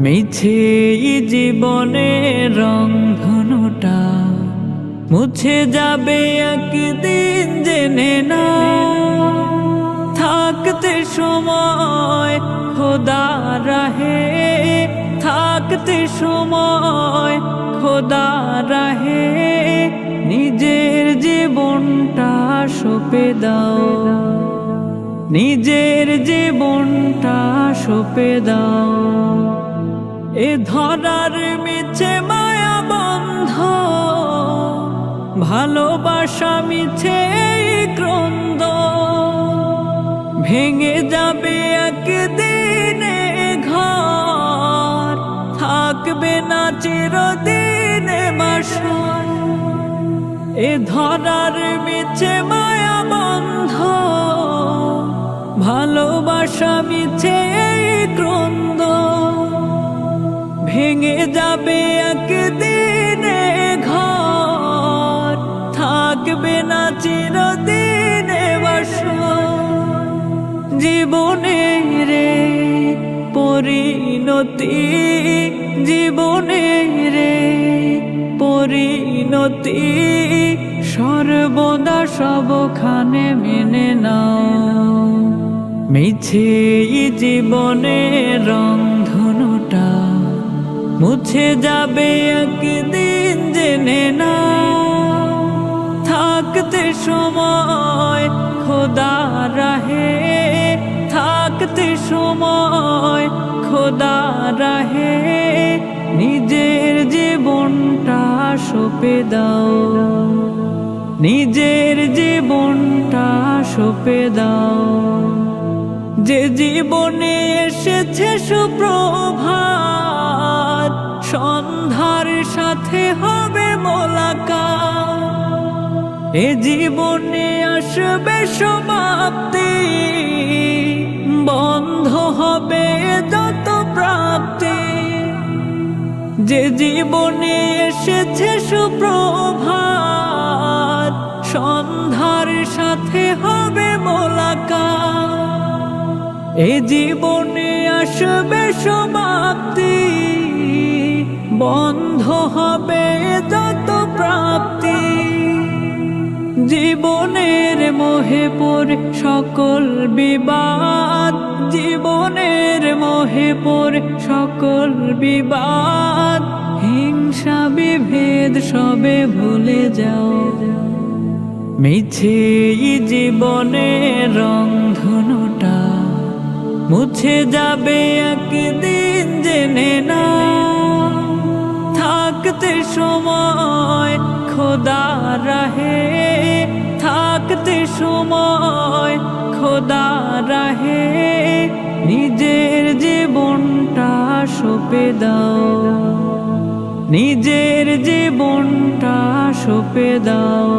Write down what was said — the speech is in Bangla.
মিছে জীবনের রংধনুটা মুছে যাবে একদিন, জেনে না। থাকতে সময় খোদা রাহে, থাকতে সময় খোদা রাহে, নিজের জীবনটা সঁপে দাও, নিজের জীবনটা সঁপে দাও। এ ধরার মিছে মায়া বন্ধ, ভালোবাসা মিছে ক্রন্দ, ভেঙে যাবে একদিনে ঘর, থাকবে না চিরদিনে বাসর। এ ধরার মিছে মায়া বন্ধ, ভালোবাসা মিছে ক্রন্দ, ভেঙে যাবে একদিনে ঘর, থাকবে না চিরদিনে বাসর। জীবনের পরিণতি, জীবনের পরিণতি সর্বদা সবখানে মেনে নাও। মিছে জীবনের রংধনুটা মুছে যাবে একদিন, জেনে না। থাকতে সময় খোদা রাহে, থাকতে সময় খোদা রাহে, নিজের জীবনটা সঁপে দাও, নিজের জীবনটা সঁপে দাও। যে জীবনে এসেছে সুপ্রভাত, সন্ধ্যার সাথে হবে মোলাকাত। এ জীবনে আসবে সমাপ্তি, বন্ধ হবে যত প্রাপ্তি। যে জীবনে এসেছে সুপ্রভাত, সন্ধ্যার সাথে হবে মোলাকাত। এ জীবনে আসবে সমাপ্তি, বন্ধ হবে যত প্রাপ্তি। জীবনের মোহে পড়ে সকল বিবাদ, জীবনের মোহে পড়ে সকল বিবাদ, হিংসা বিভেদ সবে ভুলে যাও। মিছে জীবনের রংধনুটা মুছে যাবে একদিন, জেনে না। থাকতে সময় খোদা রাহে, থাকতে সময় খোদা রাহে, নিজের জীবনটা সঁপে দাও, নিজের জীবনটা সঁপে দাও।